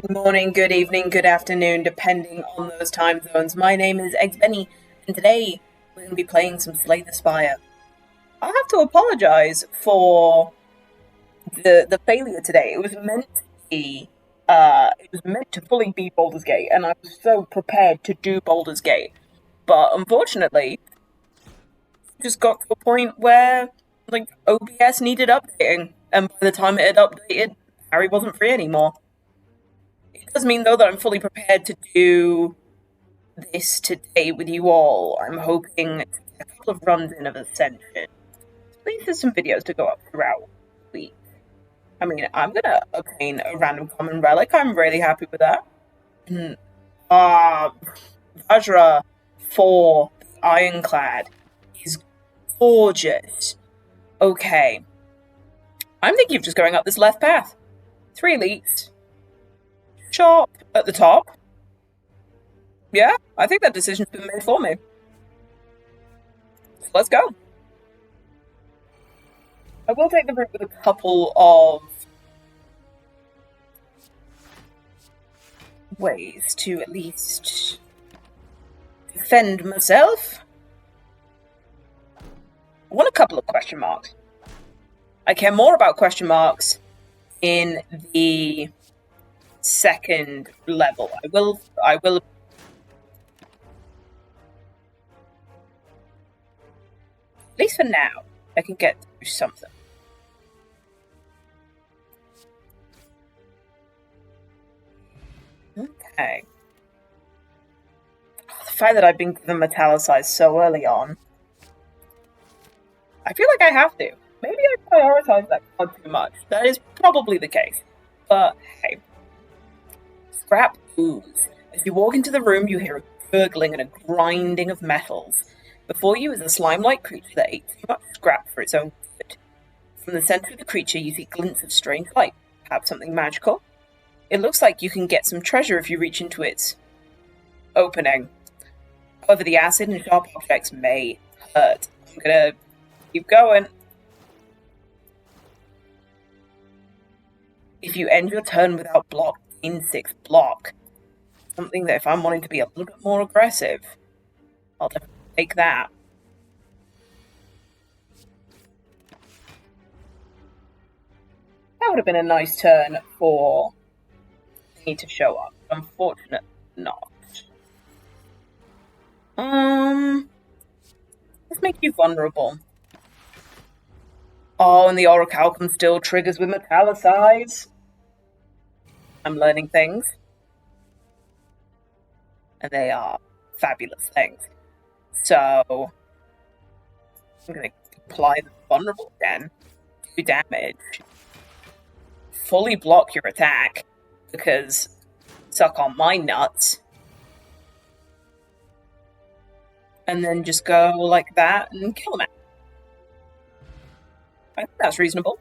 Good morning, good evening, good afternoon, depending on those time zones. My name is Eggs Benny, and today we're going to be playing some Slay the Spire. I have to apologize for the failure today. It was meant to be, it was meant to fully be Baldur's Gate, and I was so prepared to do Baldur's Gate. But unfortunately, just got to a point where, OBS needed updating, and by the time it had updated, Harry wasn't free anymore. It does mean, though, that I'm fully prepared to do this today with you all. I'm hoping to get a couple of runs in of Ascension. At least there's some videos to go up throughout the week. I mean, I'm gonna obtain a random common relic. I'm really happy with that. Vajra for the Ironclad is gorgeous. Okay. I'm thinking of just going up this left path. 3 elites. Shop at the top. Yeah, I think that decision's been made for me. So let's go. I will take the route with a couple of ways to at least defend myself. I want a couple of question marks. I care more about question marks in the second level. I will at least for now, I can get through something. Okay. The fact that I've been given metallicized so early on, I feel like I have to. Maybe I prioritize that card too much. That is probably the case. But hey. Scrap ooze. As you walk into the room, you hear a gurgling and a grinding of metals. Before you is a slime-like creature that ate too much scrap for its own good. From the center of the creature, you see glints of strange light. Perhaps something magical? It looks like you can get some treasure if you reach into its opening. However, the acid and sharp objects may hurt. I'm gonna keep going. If you end your turn without block, gain 6 block. Something that if I'm wanting to be a little bit more aggressive, I'll definitely take that. That would have been a nice turn for me to show up. Unfortunately not. Let's make you vulnerable. Oh, and the Orichalcum still triggers with Metallicize. I'm learning things. And they are fabulous things. So, I'm going to apply the vulnerable again. 2 damage. Fully block your attack, because suck on my nuts. And then just go like that and kill him. I think that's reasonable.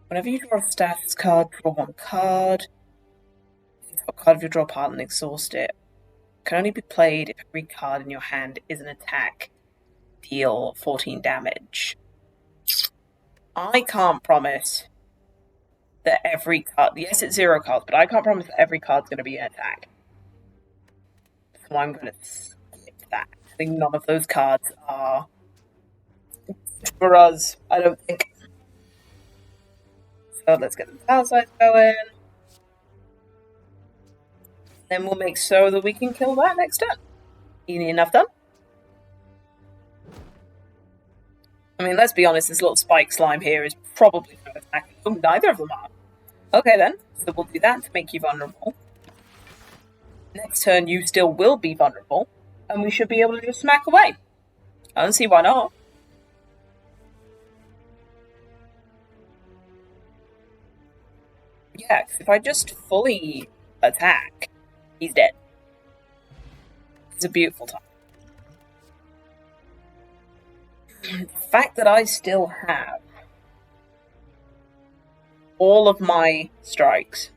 Whenever you draw a status card, draw 1 card. Top card of your draw pile and exhaust it. Can only be played if every card in your hand is an attack. Deal 14 damage. I can't promise that every card... Yes, it's 0 cards, but I can't promise that every card's going to be an attack. So I'm going to skip that. I think none of those cards are for us, I don't think. So let's get the power side going. Then we'll make so that we can kill that next turn. Easy enough done. I mean, let's be honest, this little spike slime here is probably going to attack. Oh, neither of them are. Okay then, so we'll do that to make you vulnerable. Next turn you still will be vulnerable, and we should be able to just smack away. I don't see why not. Yeah, because if I just fully attack, he's dead. It's a beautiful time. The fact that I still have all of my strikes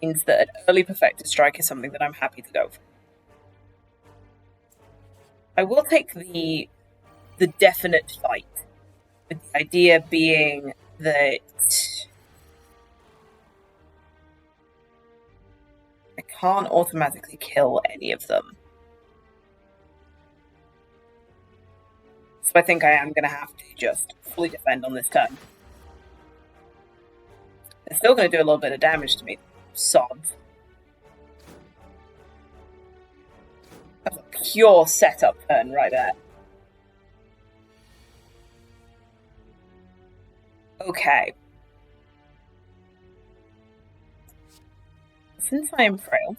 means that an early perfected strike is something that I'm happy to go for. I will take the definite fight, with the idea being that I can't automatically kill any of them. So I think I am going to have to just fully defend on this turn. They're still going to do a little bit of damage to me. Sods. That's a pure setup turn right there. Okay. Since I am frail,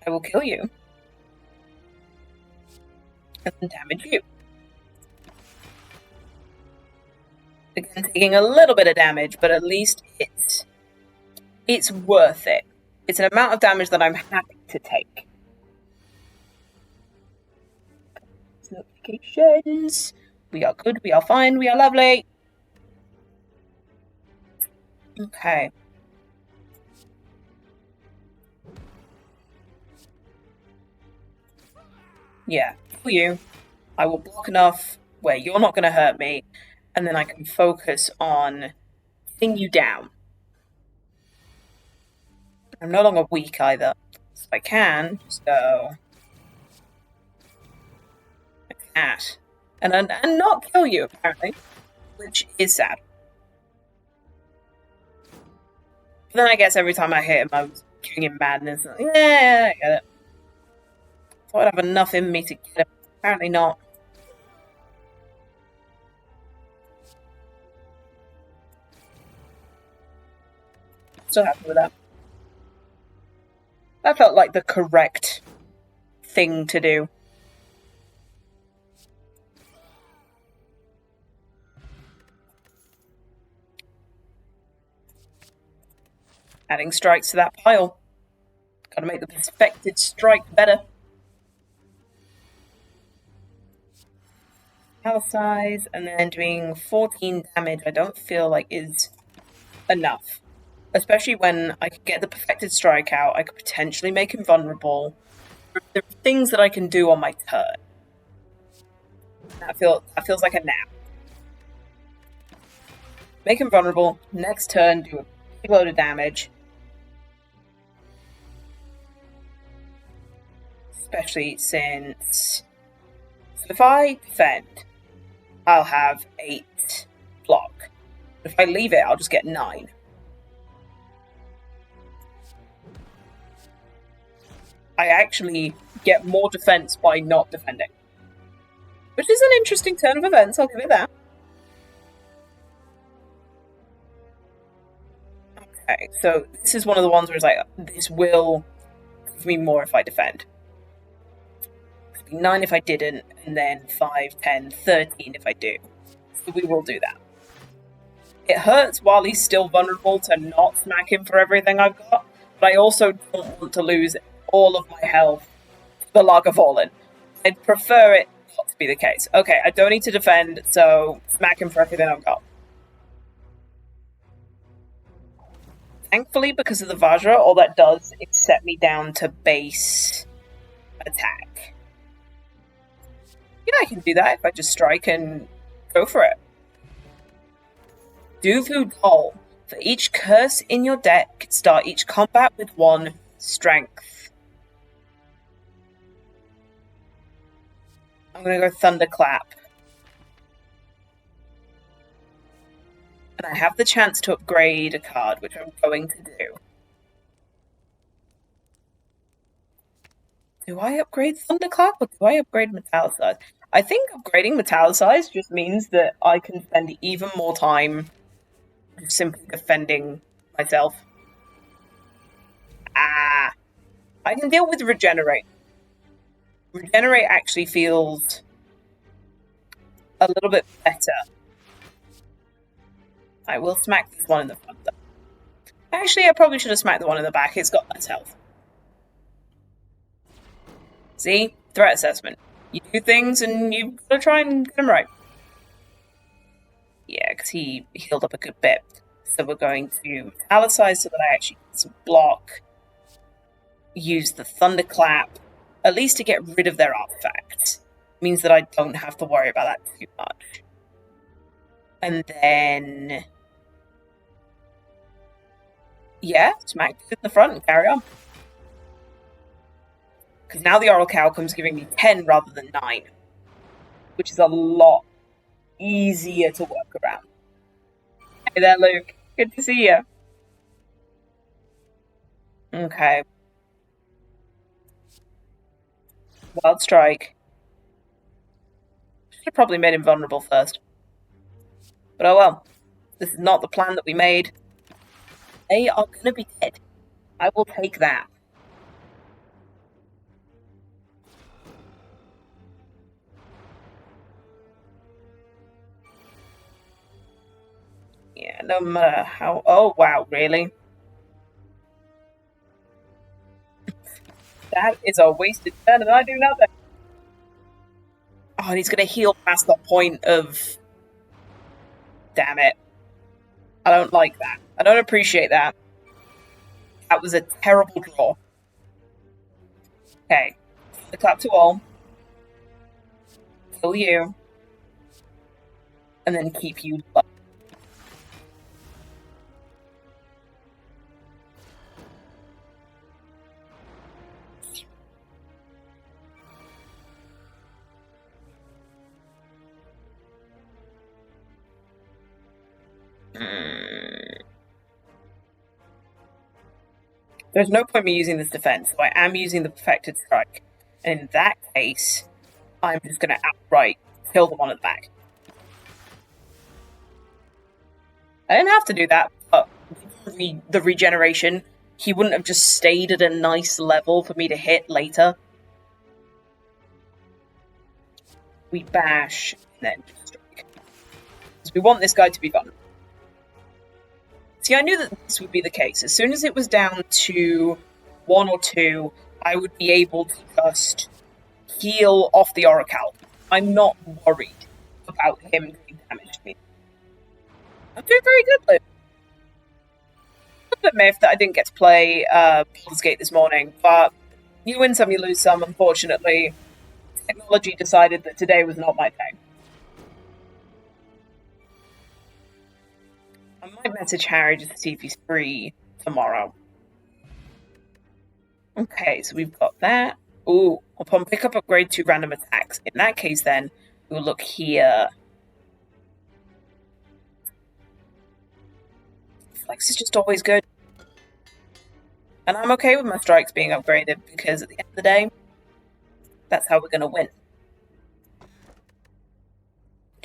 I will kill you. And then damage you. Again, taking a little bit of damage, but at least it's worth it. It's an amount of damage that I'm happy to take. Notifications. We are good, we are fine, we are lovely. Okay. Yeah, for you. I will block enough where you're not going to hurt me, and then I can focus on getting you down. I'm no longer weak either, so I can just go like that. And not kill you, apparently, which is sad. But then I guess every time I hit him, I was giving him madness. Yeah, I get it. Thought I'd have enough in me to get him. Apparently not. Still happy with that. That felt like the correct thing to do. Adding strikes to that pile. Gotta make the perfected strike better. Power size, and then doing 14 damage I don't feel like is enough. Especially when I could get the perfected strike out, I could potentially make him vulnerable. There are things that I can do on my turn. That feels like a nap. Make him vulnerable, next turn do a big load of damage. Especially since... So if I defend, I'll have 8 block. If I leave it, I'll just get 9. I actually get more defense by not defending. Which is an interesting turn of events, I'll give it that. Okay, so this is one of the ones where it's like, this will give me more if I defend. 9 if I didn't, and then 5, 10, 13 if I do. So we will do that. It hurts while he's still vulnerable to not smack him for everything I've got, but I also don't want to lose all of my health to the Lagerfallen. I'd prefer it not to be the case. Okay, I don't need to defend, so smack him for everything I've got. Thankfully, because of the Vajra, all that does is set me down to base attack. Yeah, I can do that if I just strike and go for it. Duvu Doll. For each curse in your deck, start each combat with 1 strength. I'm going to go Thunderclap. And I have the chance to upgrade a card, which I'm going to do. Do I upgrade Thunderclap or do I upgrade Metallicize? I think upgrading Metallicize just means that I can spend even more time simply defending myself. I can deal with Regenerate. Regenerate actually feels a little bit better. I will smack this one in the front, though. Actually, I probably should have smacked the one in the back. It's got less health. See? Threat assessment. You do things and you've got to try and get them right. Yeah, because he healed up a good bit. So we're going to metallicize so that I actually get some block. Use the Thunderclap, at least to get rid of their artifacts. Means that I don't have to worry about that too much. And then... yeah, smack it in the front and carry on. Because now the Oracle Outcome's giving me 10 rather than 9. Which is a lot easier to work around. Hey there, Luke. Good to see you. Okay. Wild Strike. Should have probably made him vulnerable first. But oh well. This is not the plan that we made. They are gonna be dead. I will take that. Yeah, no matter how... oh, wow, really? That is a wasted turn and I do nothing. Oh, and he's gonna heal past the point of... damn it. I don't like that. I don't appreciate that. That was a terrible draw. Okay. The clap to all. Kill you. And then keep you low. There's no point me using this defense, so I am using the Perfected Strike. And in that case, I'm just going to outright kill the one at the back. I didn't have to do that, but the regeneration, he wouldn't have just stayed at a nice level for me to hit later. We bash, and then just strike. Because we want this guy to be vulnerable. See, I knew that this would be the case. As soon as it was down to 1 or 2, I would be able to just heal off the Oracle. I'm not worried about him doing damage to me. I'm doing very good, Luke. A little bit miffed that I didn't get to play Baldur's Gate this morning, but you win some, you lose some, unfortunately. Technology decided that today was not my day. I might message Harry just to see if he's free tomorrow. Okay, so we've got that. Ooh, upon pick up upgrade 2 random attacks. In that case, then, we'll look here. Flex is just always good. And I'm okay with my strikes being upgraded, because at the end of the day, that's how we're going to win.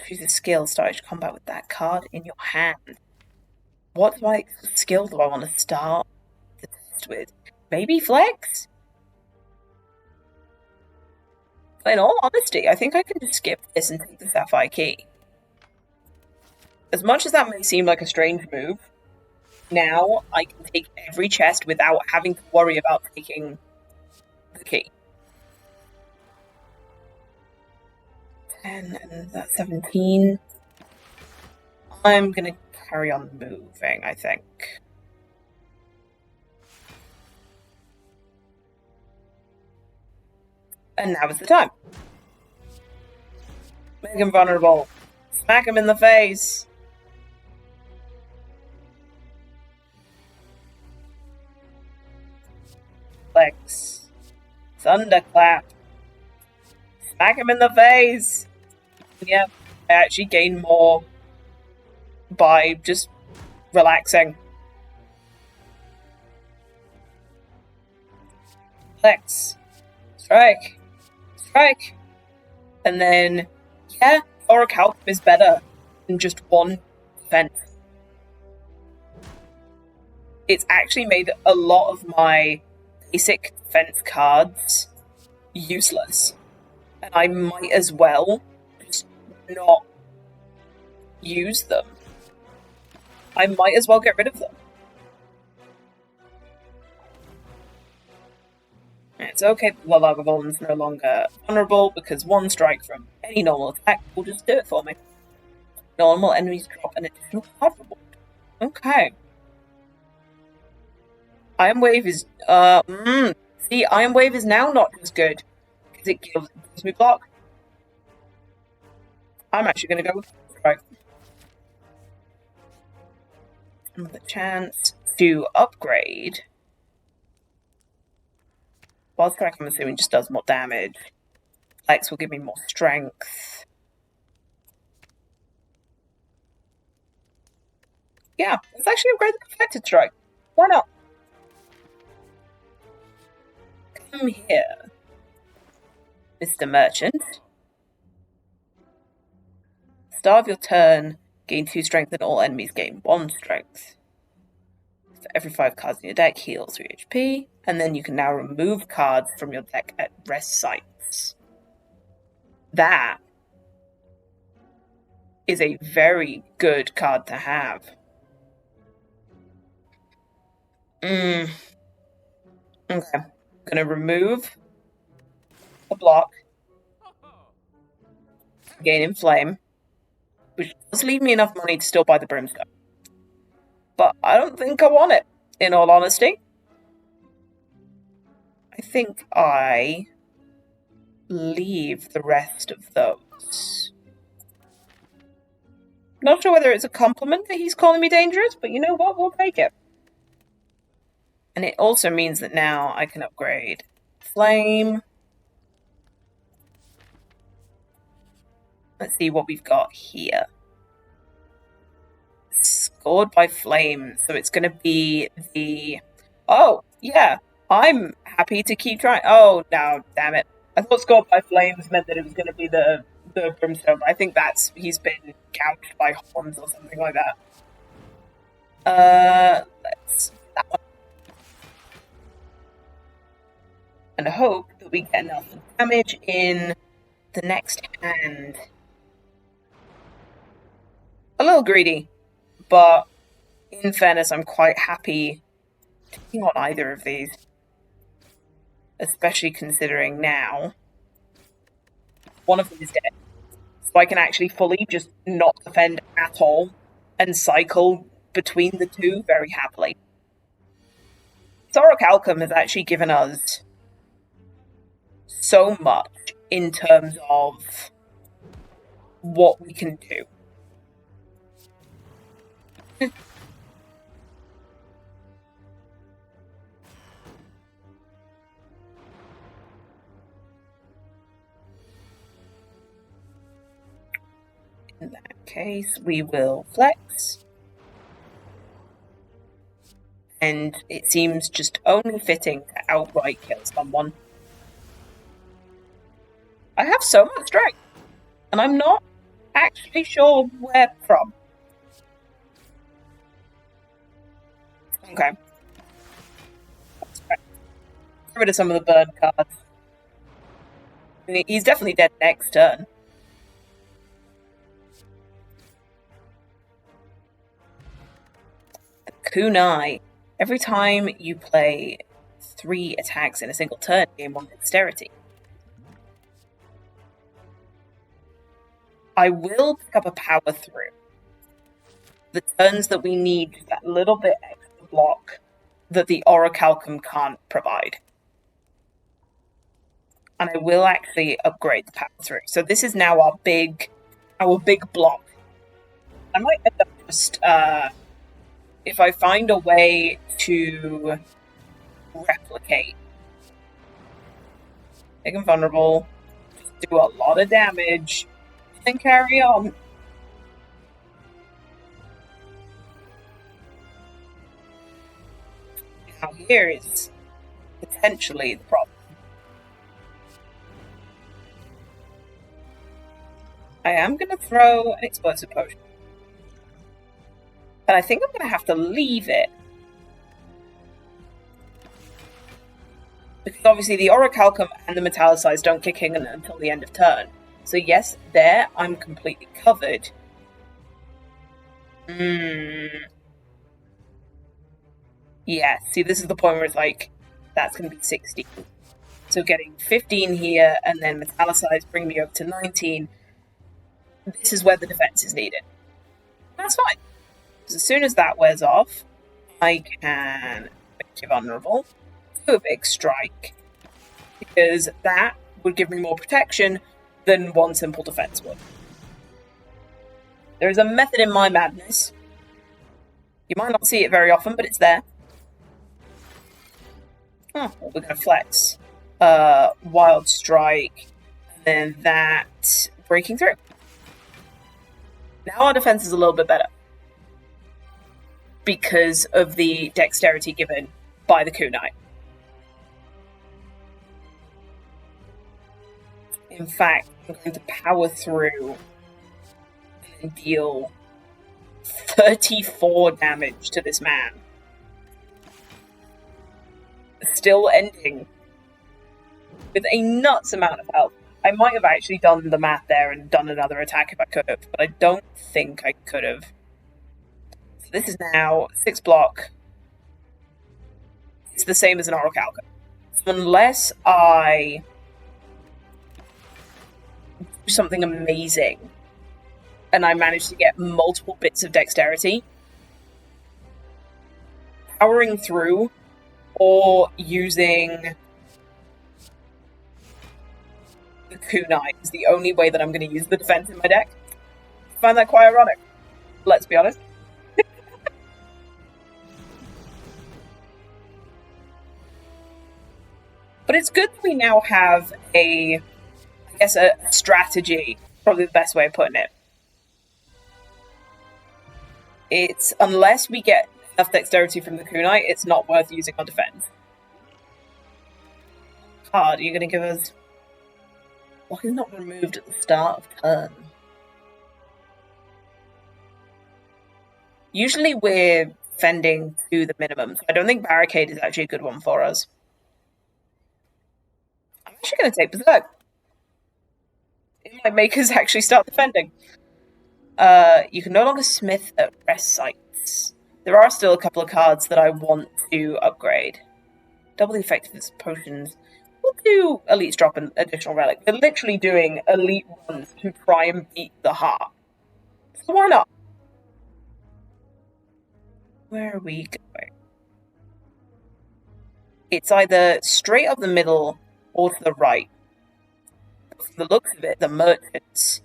Choose a skill, start each combat with that card in your hand. What skill do I want to start the test with? Maybe Flex? In all honesty, I think I can just skip this and take the Sapphire Key. As much as that may seem like a strange move, now I can take every chest without having to worry about taking the key. 10 and that's 17. I'm gonna carry on moving, I think. And now is the time. Make him vulnerable. Smack him in the face. Flex. Thunderclap. Smack him in the face. Yep, I actually gain more by just relaxing. Flex. Strike. Strike. And then, yeah, Oracle is better than just one defense. It's actually made a lot of my basic defense cards useless. And I might as well just not use them. I might as well get rid of them. It's okay that the Lagavuln is no longer vulnerable, because one strike from any normal attack will just do it for me. Normal enemies drop an additional card reward. Okay. Iron Wave is, see, Iron Wave is now not as good, because it gives me block. I'm actually going to go with Strike. Another chance to upgrade. Wild Strike, I'm assuming, just does more damage. Lex will give me more strength. Yeah, let's actually upgrade the Perfected Strike. Why not? Come here, Mr. Merchant. Start of your turn, gain 2 strength, and all enemies gain 1 strength. For every 5 cards in your deck, heal 3 HP, and then you can now remove cards from your deck at rest sites. That is a very good card to have. Okay, I'm gonna remove a block, gain Inflame, which does leave me enough money to still buy the Brimstone. But I don't think I want it, in all honesty. I think I leave the rest of those. Not sure whether it's a compliment that he's calling me dangerous, but you know what? We'll take it. And it also means that now I can upgrade Flame. Let's see what we've got here. Scored by Flame, so it's going to be the... Oh, yeah, I'm happy to keep trying. Oh, no, damn it. I thought Scored by Flames meant that it was going to be the Brimstone, but I think he's been gouged by horns or something like that. Let's that one. And hope that we get enough damage in the next hand. A little greedy, but in fairness, I'm quite happy taking on either of these. Especially considering now one of them is dead. So I can actually fully just not defend at all and cycle between the two very happily. Orichalcum has actually given us so much in terms of what we can do. In that case, we will flex. And it seems just only fitting to outright kill someone. I have so much strength, and I'm not actually sure where from. Okay. Get rid of some of the burn cards. I mean, he's definitely dead next turn. The Kunai. Every time you play 3 attacks in a single turn, gain 1 dexterity. I will pick up a power through. The turns that we need that little bit extra block that the Orichalcum can't provide. And I will actually upgrade the power through. So this is now our big block. I might end up just if I find a way to replicate. Make him vulnerable, just do a lot of damage, and carry on. Now here is potentially the problem. I am going to throw an explosive potion. But I think I'm going to have to leave it. Because obviously the Orichalcum and the Metallicize don't kick in until the end of turn. So yes, there I'm completely covered. Yeah, see, this is the point where it's like, that's going to be 16. So getting 15 here, and then Metallicize bring me up to 19. This is where the defense is needed. That's fine. Because as soon as that wears off, I can make you vulnerable, do a big strike, because that would give me more protection than one simple defense would. There is a method in my madness. You might not see it very often, but it's there. Oh, well, we're going to flex. Wild Strike, and then that breaking through. Now our defense is a little bit better because of the dexterity given by the kunai. In fact, I'm going to power through and deal 34 damage to this man. Still ending with a nuts amount of health. I might have actually done the math there and done another attack if I could have, but I don't think I could have. So this is now 6 block. It's the same as an Orichalca. So unless I do something amazing and I manage to get multiple bits of dexterity, powering through or using the kunai is the only way that I'm going to use the defense in my deck. I find that quite ironic, let's be honest. But it's good that we now have a strategy, probably the best way of putting it. It's, unless we get enough dexterity from the kunai, it's not worth using on defense. Card, are you going to give us... Block is not removed at the start of turn. Usually we're fending to the minimum, so I don't think Barricade is actually a good one for us. I'm actually going to take Berserk. It might make us actually start defending. You can no longer smith at rest sites. There are still a couple of cards that I want to upgrade. Double the effectiveness potions. We'll do Elites drop an additional relic. We're literally doing elite runs to try and beat the heart. So why not? Where are we going? It's either straight up the middle or to the right. From the looks of it, the merchants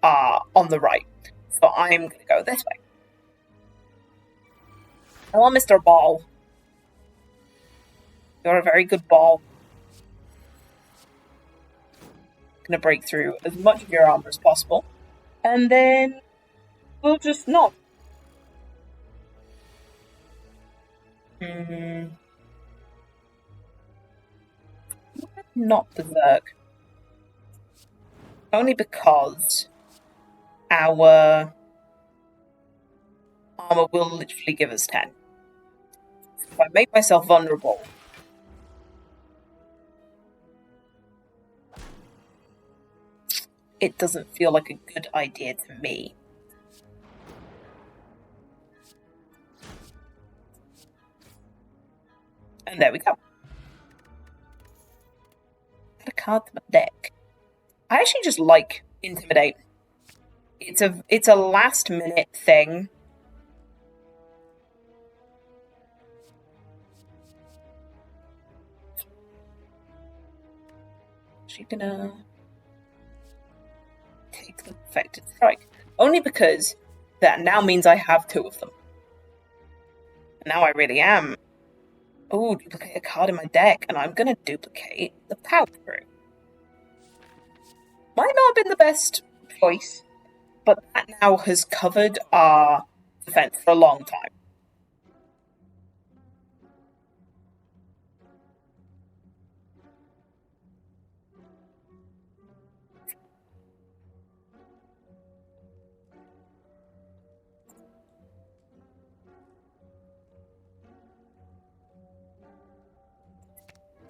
are on the right. So I'm going to go this way. Hello, Mr. Ball. You're a very good ball. Going to break through as much of your armor as possible. And then we'll just not. Not Berserk. Only because our armor will literally give us 10. If I make myself vulnerable, it doesn't feel like a good idea to me. And there we go. Add a card to my deck. I actually just like Intimidate. It's a last minute thing. She's gonna take the Perfected Strike. Only because that now means I have 2 of them. And now I really am. Ooh, duplicate a card in my deck, and I'm gonna duplicate the Power Through. Might not have been the best choice, but that now has covered our defense for a long time.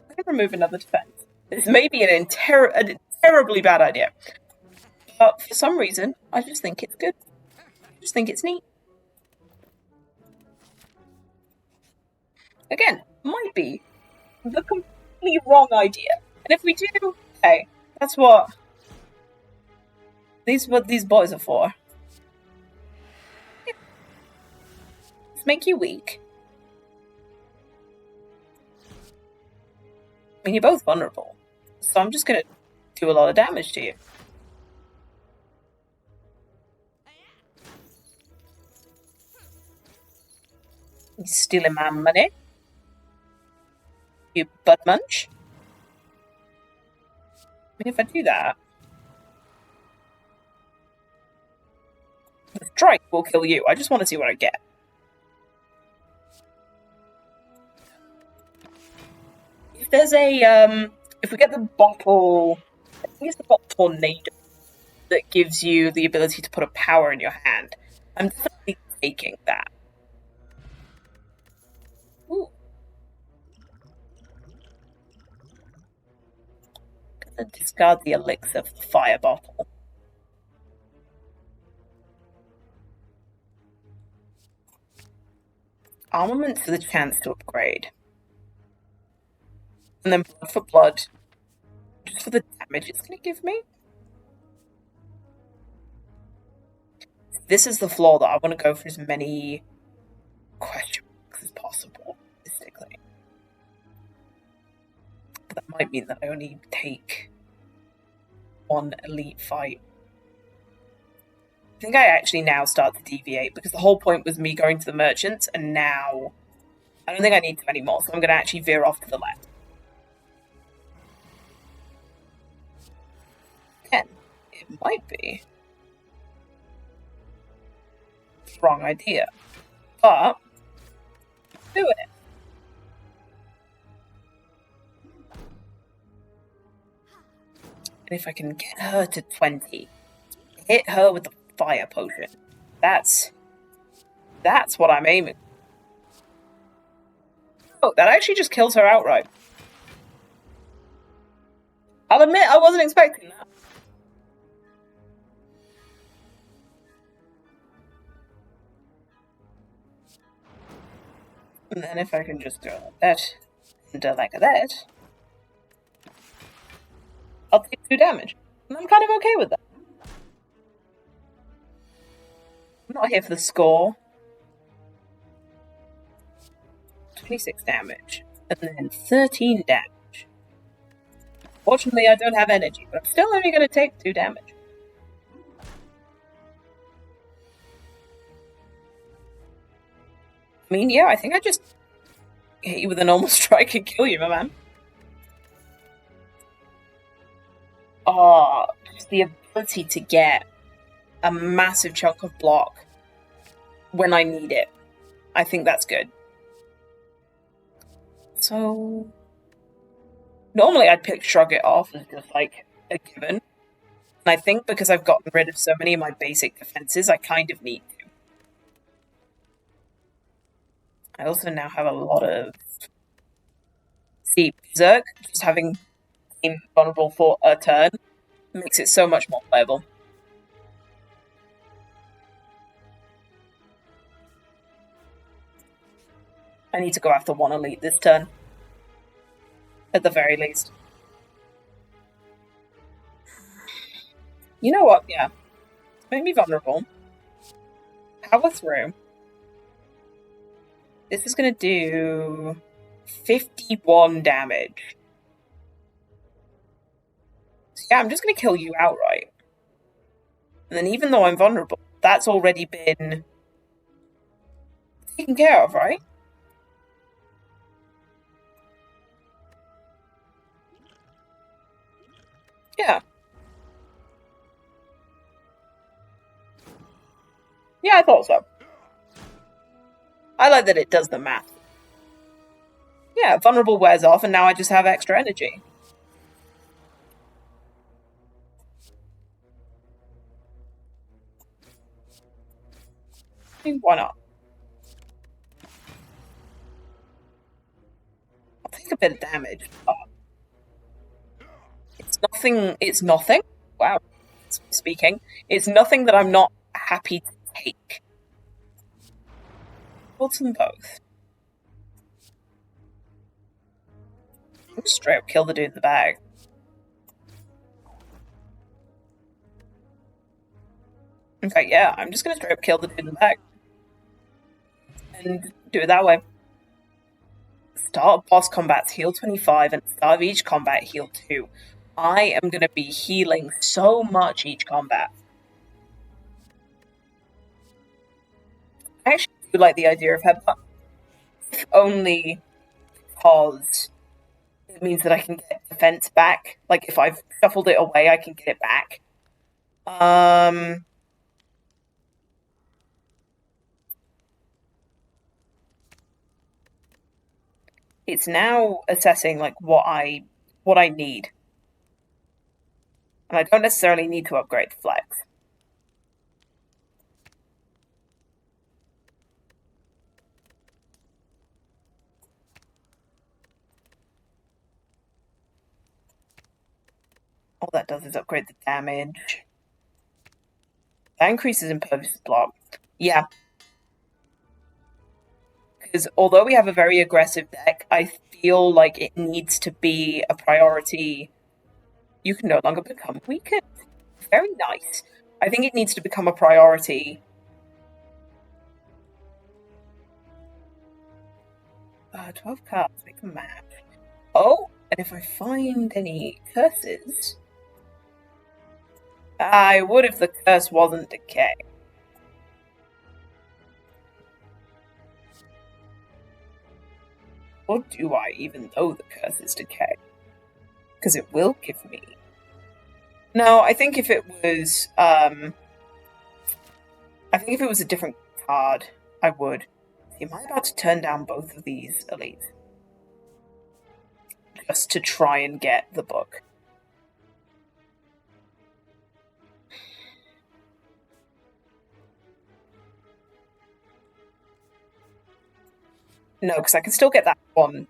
I'm going to remove another defense. This may be a terribly bad idea. But for some reason, I just think it's good. I just think it's neat. Again, might be the completely wrong idea. And if we do, hey, that's what these boys are for. Let's make you weak. I mean, you're both vulnerable. So I'm just going to do a lot of damage to you. He's stealing my money. You butt munch. I mean, if I do that, the strike will kill you. I just want to see what I get. If there's a, if we get the bottle, I think it's the bottle tornado that gives you the ability to put a power in your hand. I'm definitely taking that. Ooh. Gonna discard the elixir of the fire bottle. Armament for the chance to upgrade. And then blood for blood. Just for the damage it's going to give me. This is the flaw that I want to go for as many question marks as possible, basically. But that might mean that I only take one elite fight. I think I actually now start to deviate, because the whole point was me going to the merchants, and now I don't think I need to anymore, so I'm going to actually veer off to the left. Again, it might be the wrong idea, but I'm doing it. And if I can get her to 20, hit her with the fire potion, that's what I'm aiming. Oh, that actually just kills her outright. I'll admit I wasn't expecting that. And then if I can just go like that, and like that, I'll take 2 damage. And I'm kind of okay with that. I'm not here for the score. 26 damage. And then 13 damage. Fortunately, I don't have energy, but I'm still only going to take 2 damage. I mean, yeah, I think I just hit you with a normal strike and kill you, my man. Oh, just the ability to get a massive chunk of block when I need it. I think that's good. So, normally I'd pick Shrug It Off as just like a given. And I think because I've gotten rid of so many of my basic defenses, I kind of need to. I also now have a lot of... See, Berserk, just having been vulnerable for a turn, makes it so much more playable. I need to go after 1 elite this turn. At the very least. You know what? Yeah. Make me vulnerable. Power through. This is going to do 51 damage. So yeah, I'm just going to kill you outright. And then even though I'm vulnerable, that's already been taken care of, right? Yeah. Yeah, I thought so. I like that it does the math. Yeah, vulnerable wears off, and now I just have extra energy. I mean, why not? I'll take a bit of damage. It's nothing. Wow. Speaking. It's nothing that I'm not happy to take. What's them both? I'll just straight up kill the dude in the bag. In fact, yeah, I'm just gonna straight up kill the dude in the bag. And do it that way. Start of boss combats, heal 25, and start of each combat, heal 2. I am going to be healing so much each combat. I actually do like the idea of headbutt. only because it means that I can get defense back. Like, if I've shuffled it away, I can get it back. It's now assessing, like, what I need. And I don't necessarily need to upgrade the flex. All that does is upgrade the damage. That increases impervious block. Yeah. Because although we have a very aggressive deck, I feel like it needs to be a priority. You can no longer become weakened. Very nice. I think it needs to become a priority. 12 cards, make a map. Oh, and if I find any curses... I would if the curse wasn't decay. Or do I, even though the curse is decay? Because it will give me... No, I think if it was... I think if it was a different card, I would. Am I about to turn down both of these elites? Just to try and get the book. No, because I can still get that one.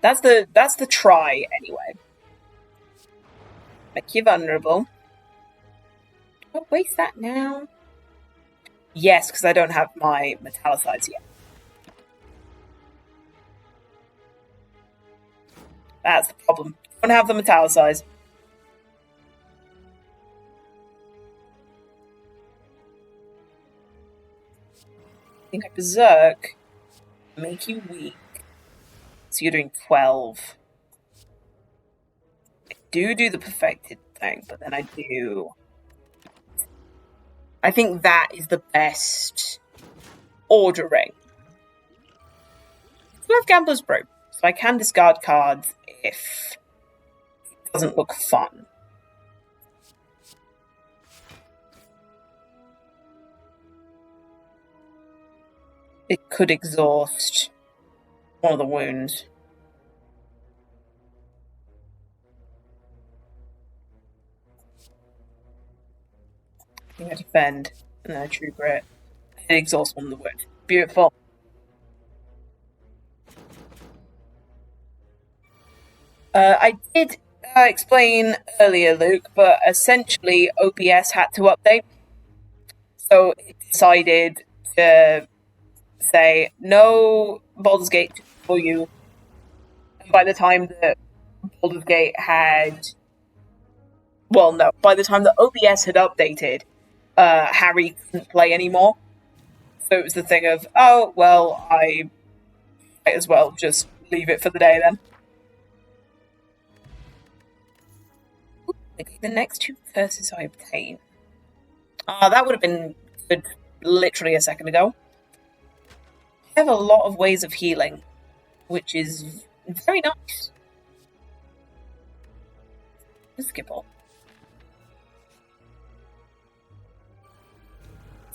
That's the try anyway. Make you vulnerable. Do I waste that now? Yes, because I don't have my metallicize yet. That's the problem. Don't have the metallicize. I think I berserk. Make you weak. So you're doing 12. I do the perfected thing, but then I do... I think that is the best ordering. I have Gambler's Brew, so I can discard cards if it doesn't look fun. It could exhaust one of the wounds. I think I defend, and then I true grit. It exhausts one of the wounds. Beautiful. I did explain earlier, Luke, but essentially OBS had to update. So it decided to say, no Baldur's Gate for you. And by the time that Baldur's Gate had... Well, no. By the time that OBS had updated, Harry couldn't play anymore. So it was the thing of, oh, well, I might as well just leave it for the day then. Okay, the next 2 curses I obtain. That would have been good literally a second ago. I have a lot of ways of healing, which is very nice. Let's skip on.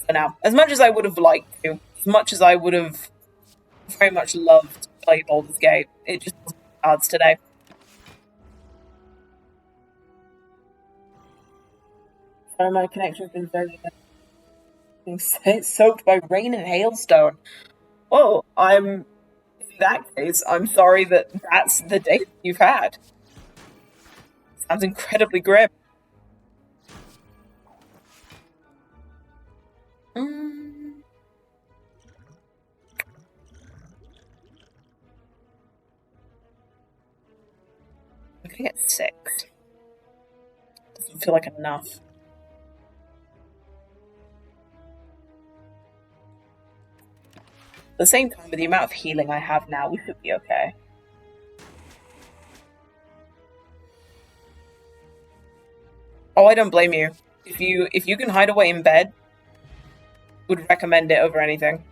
So now, as much as I would have liked to, as much as I would have very much loved to play Baldur's Gate, it just wasn't cards today. Sorry, my connection has been very being soaked by rain and hailstone. Oh, in that case, I'm sorry that that's the day you've had. Sounds incredibly grim. I'm gonna get 6. Doesn't feel like enough. At the same time, with the amount of healing I have now, we should be okay. Oh, I don't blame you. If you can hide away in bed, would recommend it over anything.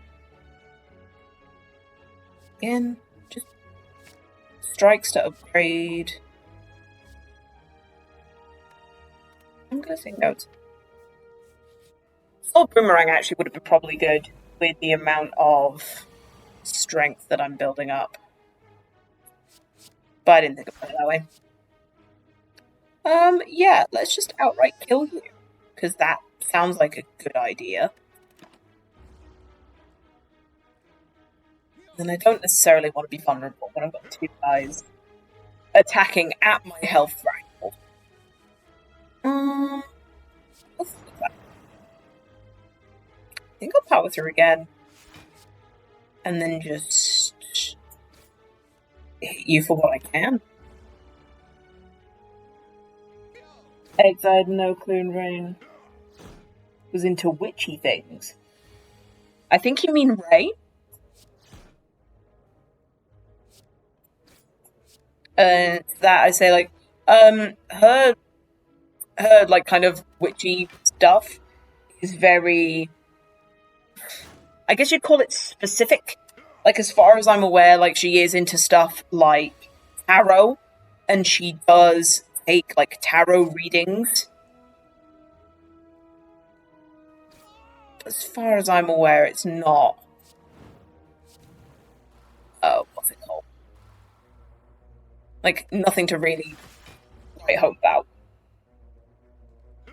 Again, just strikes to upgrade. I'm gonna say notes. Soul Boomerang actually would have been probably good with the amount of strength that I'm building up. But I didn't think about it that way. Yeah, let's just outright kill you. Because that sounds like a good idea. And I don't necessarily want to be vulnerable when I've got two guys attacking at my health threshold. Let's look at that. I think I'll power through again. And then just hit you for what I can. Eggs, I had no clue in Rain was into witchy things. I think you mean Ray? That I say like, her like kind of witchy stuff is very, I guess you'd call it specific. Like, as far as I'm aware, like, she is into stuff like tarot, and she does take, like, tarot readings. As far as I'm aware, it's not... Oh, what's it called? Like, nothing to really write home about.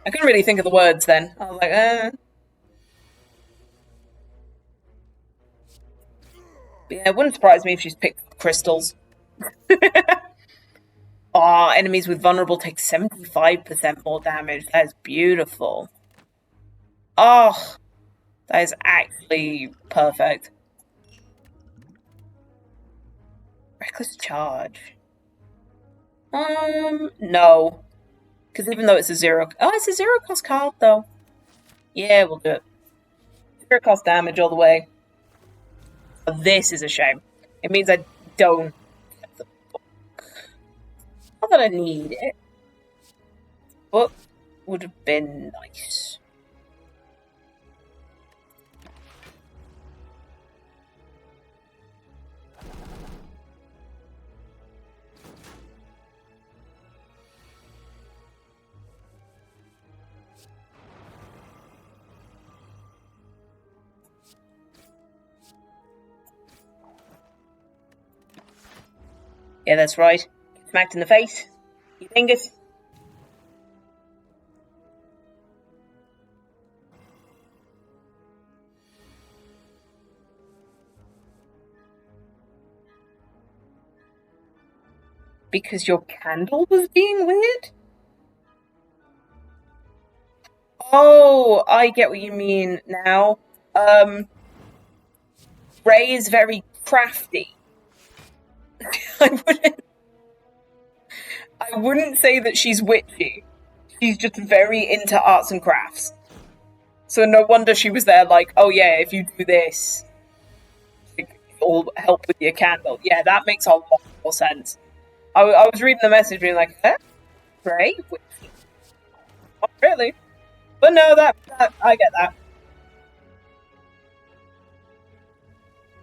I couldn't really think of the words then. I was like, Yeah, it wouldn't surprise me if she's picked up crystals. Aw, enemies with vulnerable take 75% more damage. That is beautiful. Oh, that is actually perfect. Reckless charge. No. Because even though it's a zero... Oh, it's a zero cost card, though. Yeah, we'll do it. Zero cost damage all the way. This is a shame. It means I don't get the book. Not that I need it. Book would have been nice. Yeah, that's right. Smacked in the face. You dingus. Because your candle was being weird? Oh, I get what you mean now. Ray is very crafty. I wouldn't say that she's witchy. She's just very into arts and crafts. So no wonder she was there like, oh yeah, if you do this, it'll help with your candle. Yeah, that makes a lot more sense. I was reading the message being like, Ray? Witchy? Not really. But no, that I get that.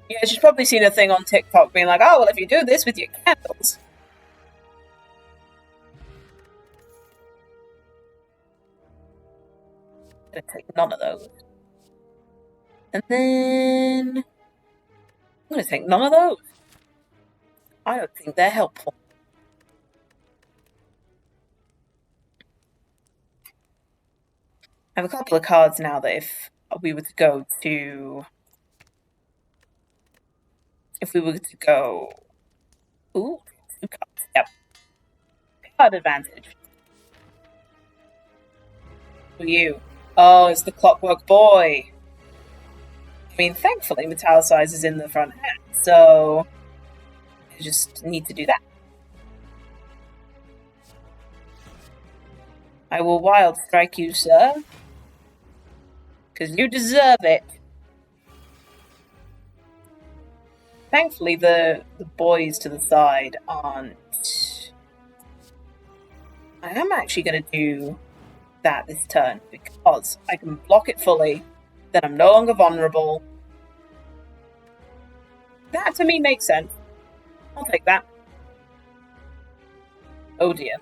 Yeah, she's probably seen a thing on TikTok being like, oh, well, if you do this with your candles. I'm gonna take none of those. And then... I'm gonna take none of those. I don't think they're helpful. I have a couple of cards now that if we were to go to... If we were to go... Ooh, 2 cards. Yep. Card advantage. For you. Oh, it's the Clockwork Boy. I mean, thankfully, Metallicize is in the front hand, so... I just need to do that. I will wild strike you, sir. Because you deserve it. Thankfully, the boys to the side aren't... I am actually going to do that this turn, because I can block it fully, then I'm no longer vulnerable. That to me makes sense. I'll take that. Oh dear.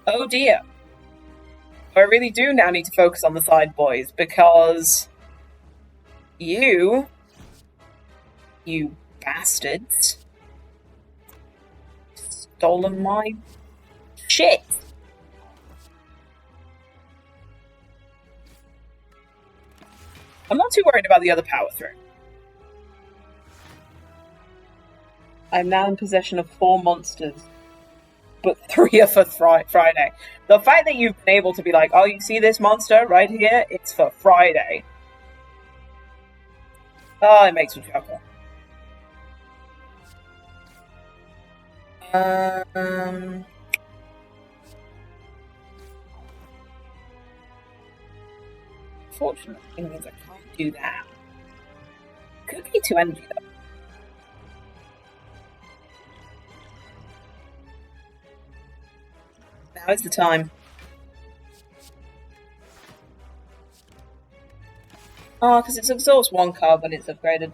Oh dear. I really do now need to focus on the side boys, because you bastards, stolen my shit. I'm not too worried about the other power through. I'm now in possession of 4 monsters, but 3 are for Friday. The fact that you've been able to be like, oh, you see this monster right here? It's for Friday. Oh, it makes me chuckle. Fortunately, it means I can't do that. Could be 2 energy though. Now is the time. Oh, because it exhausts 1 card when it's upgraded.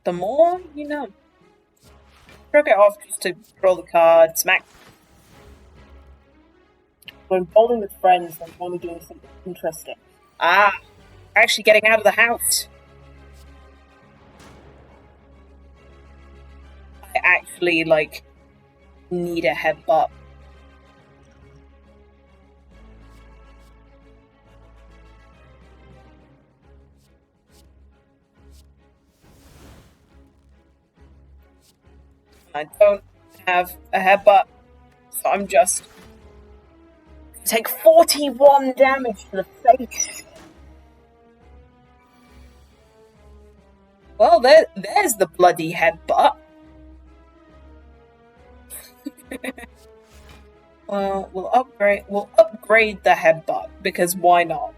The more you know. Shrug it off just to draw the card, smack. When bowling with friends, I'm only doing something interesting. Ah, actually getting out of the house. I actually, need a headbutt. I don't have a headbutt, so I'm just take 41 damage to the face. Well, there's the bloody headbutt. Well, we'll upgrade the headbutt, because why not?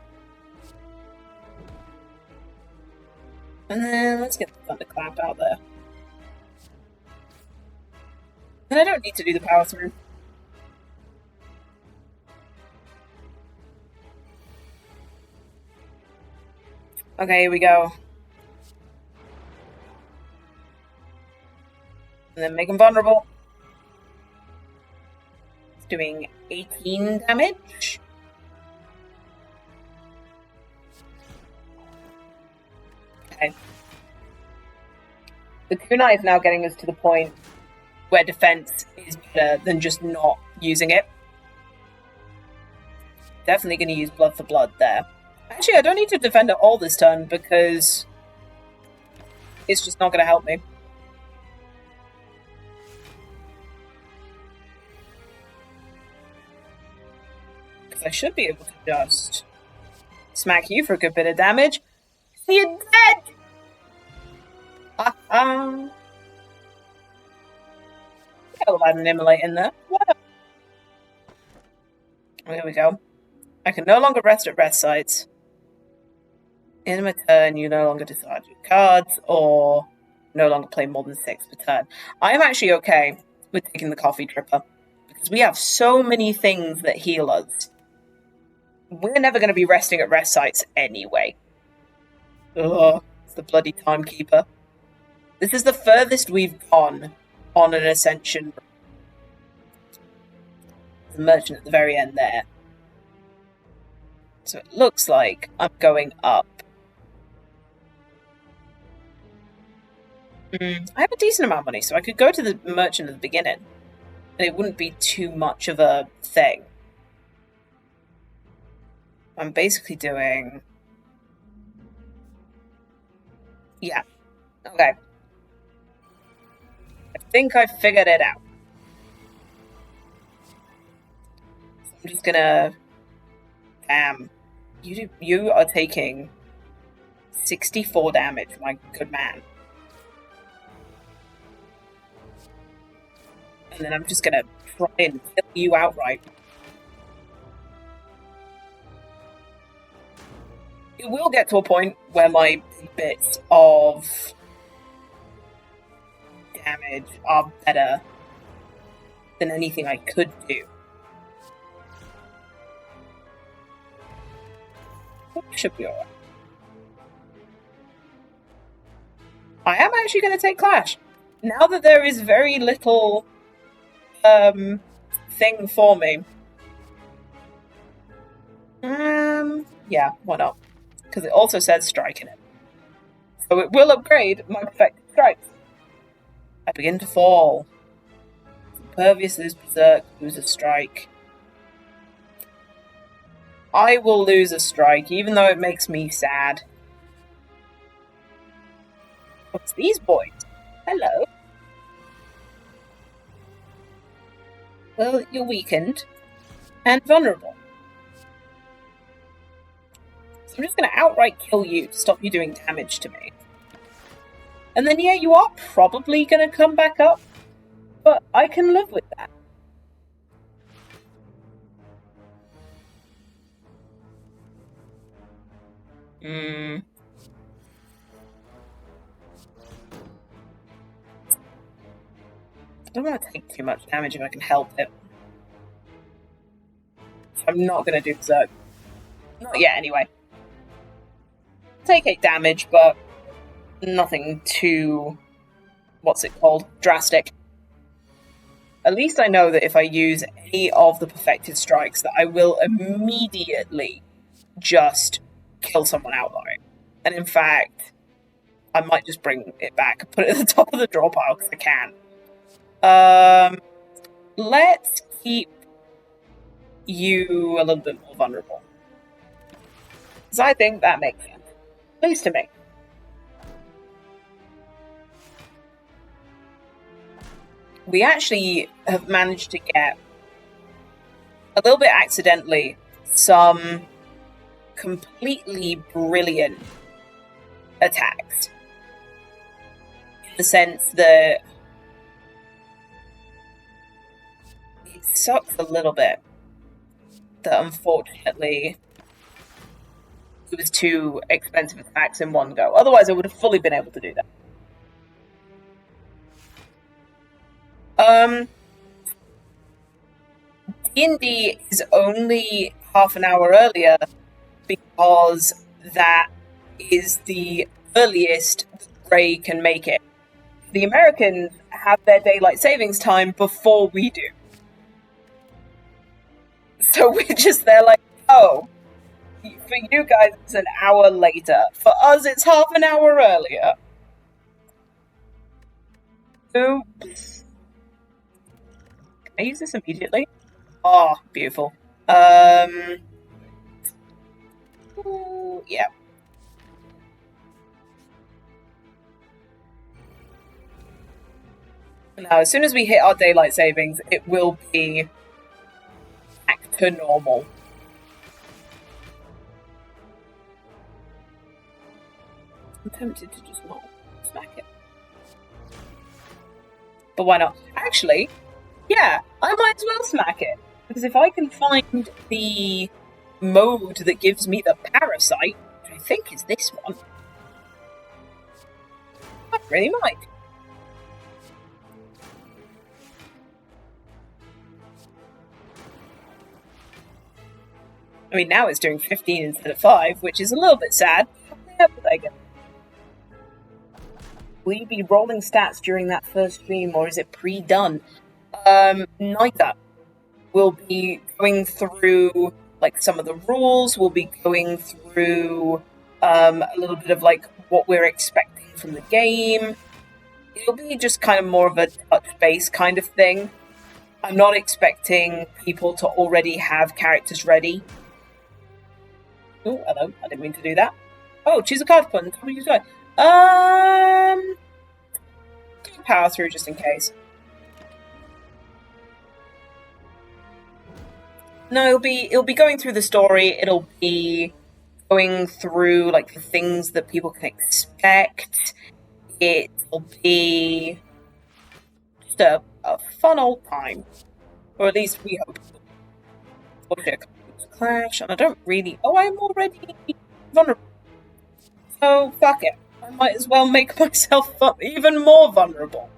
And then let's get the thunderclap out there. And I don't need to do the power through. Okay, here we go. And then make him vulnerable. It's doing 18 damage. Okay. The kunai is now getting us to the point where defense is better than just not using it. Definitely going to use blood for blood there. Actually, I don't need to defend it all this turn, because it's just not going to help me. Because I should be able to just smack you for a good bit of damage. You're dead! Ha-ha! I'll add an immolate in there. What? There we go. I can no longer rest at rest sites. In my turn, you no longer discard your cards, or no longer play more than 6 per turn. I am actually okay with taking the coffee dripper, because we have so many things that heal us. We're never going to be resting at rest sites anyway. Ugh, it's the bloody timekeeper. This is the furthest we've gone on an ascension. The merchant at the very end there. So it looks like I'm going up. I have a decent amount of money, so I could go to the merchant at the beginning, and it wouldn't be too much of a thing. I'm basically doing... Yeah. Okay. I think I figured it out. So I'm just gonna... Damn. You are taking 64 damage, my good man. And then I'm just gonna try and kill you outright. It will get to a point where my bits of damage are better than anything I could do. Should be alright. I am actually going to take Clash. Now that there is very little thing for me. Yeah, why not? Because it also says strike in it. So it will upgrade my perfected strikes. I begin to fall. Impervious lose berserk, lose a strike. I will lose a strike, even though it makes me sad. What's these boys? Hello. Well, you're weakened. And vulnerable. So I'm just going to outright kill you to stop you doing damage to me. And then, yeah, you are probably going to come back up. But I can live with that. I don't want to take too much damage if I can help it. I'm not going to do Berserk. Not yet, anyway. Take 8 damage, but nothing too... what's it called? Drastic. At least I know that if I use any of the perfected strikes that I will immediately just kill someone outright. And in fact, I might just bring it back and put it at the top of the draw pile because I can. Let's keep you a little bit more vulnerable. Because I think that makes sense. At least to me. We actually have managed to get, a little bit accidentally, some completely brilliant attacks. In the sense that it sucks a little bit that unfortunately it was 2 expensive attacks in one go. Otherwise I would have fully been able to do that. D&D is only half an hour earlier because that is the earliest Grey can make it. The Americans have their daylight savings time before we do. So we're just there like, oh, for you guys it's an hour later. For us it's half an hour earlier. Oops. Can I use this immediately? Oh, beautiful. Ooh, yeah. Now, as soon as we hit our daylight savings, it will be back to normal. I'm tempted to just not smack it. But why not? Actually, yeah, I might as well smack it. Because if I can find the mode that gives me the parasite, which I think is this one, I really might. I mean, now it's doing 15 instead of 5, which is a little bit sad. Will you be rolling stats during that first stream, or is it pre-done? Neither. We'll be going through, like, some of the rules. We'll be going through a little bit of, like, what we're expecting from the game. It'll be just kind of more of a touch-base kind of thing. I'm not expecting people to already have characters ready. Oh, hello. I didn't mean to do that. Oh, choose a card button. Power through just in case. No, it'll be going through the story. It'll be going through like the things that people can expect. It'll be just a fun old time, or at least we hope. Clash, and I don't really. Oh, I'm already vulnerable. So fuck it. I might as well make myself even more vulnerable.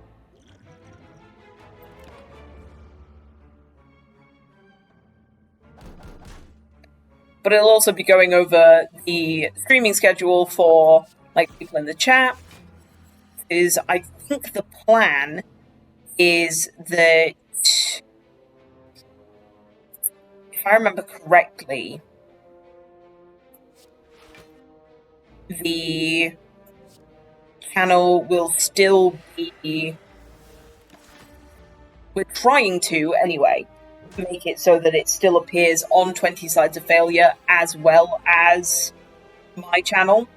but it'll also be going over the streaming schedule for like people in the chat. I think the plan is that, if I remember correctly, the channel will still be, we're trying to anyway, make it so that it still appears on 20 Sides of Failure as well as my channel.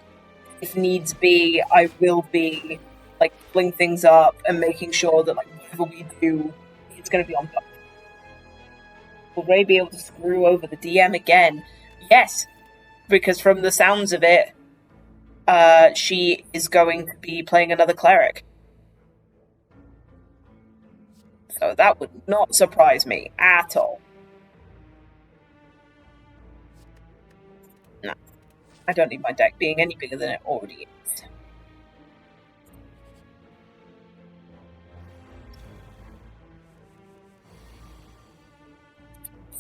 If needs be, I will be like pulling things up and making sure that like whatever we do, it's going to be on top. Will Ray be able to screw over the DM again? Yes, because from the sounds of it, she is going to be playing another cleric. So that would not surprise me at all. No, I don't need my deck being any bigger than it already is.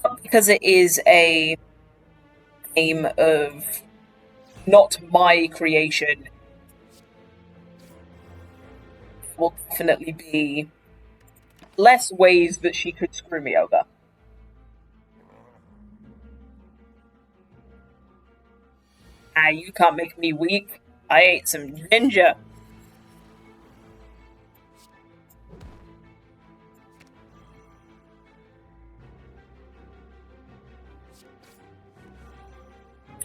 But because it is a game of not my creation, will definitely be less ways that she could screw me over. Ah, you can't make me weak. I ate some ginger.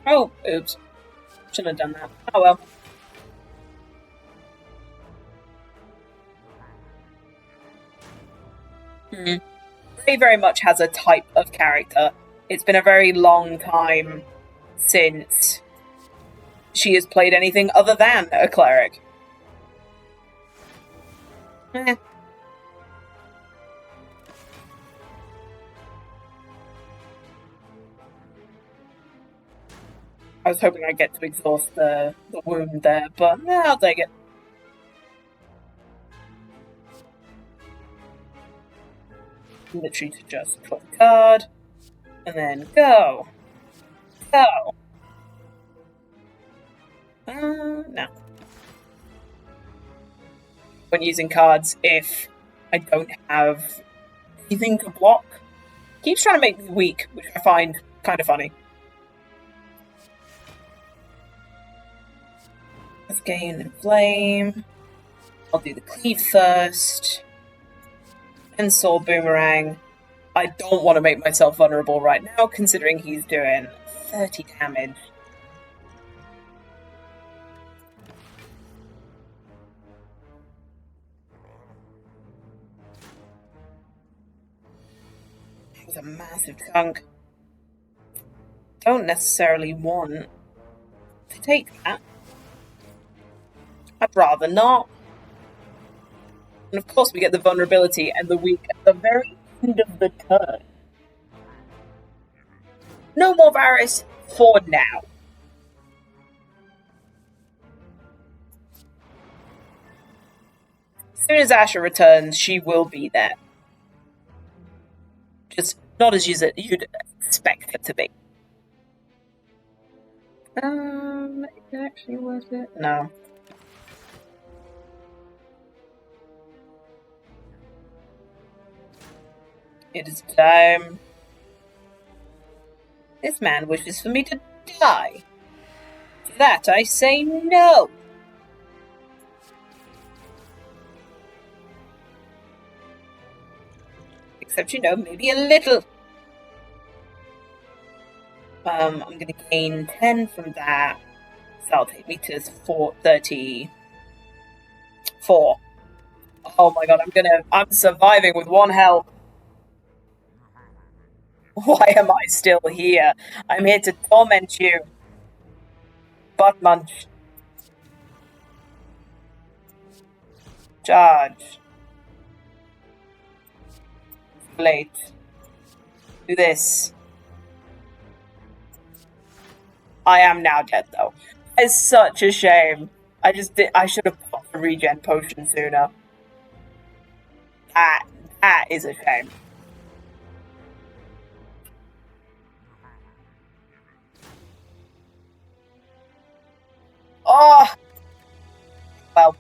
Oh, oops. Shouldn't have done that. Oh well. Ray very much has a type of character. It's been a very long time since she has played anything other than a cleric. I was hoping I'd get to exhaust the wound there, but I'll take it. Literally to just put the card, and then go. Go. No. When using cards, if I don't have anything to block, keeps trying to make me weak, which I find kind of funny. Let's gain and flame. I'll do the cleave first. And Sword Boomerang. I don't want to make myself vulnerable right now, considering he's doing 30 damage. That was a massive chunk. Don't necessarily want to take that. I'd rather not. And of course we get the vulnerability and the weak at the very end of the turn. No more Varys for now. As soon as Asher returns, she will be there. Just not as you'd expect it to be. Is it actually worth it? No. It is time. This man wishes for me to die. To that I say no. Except, maybe a little. I'm going to gain 10 from that. So that'll take me to 34. Oh my god, I'm surviving with 1 health. Why am I still here? I'm here to torment you. Butt munch. Charge. Late. Do this. I am now dead, though. It's such a shame. I should have popped the regen potion sooner. That is a shame. well,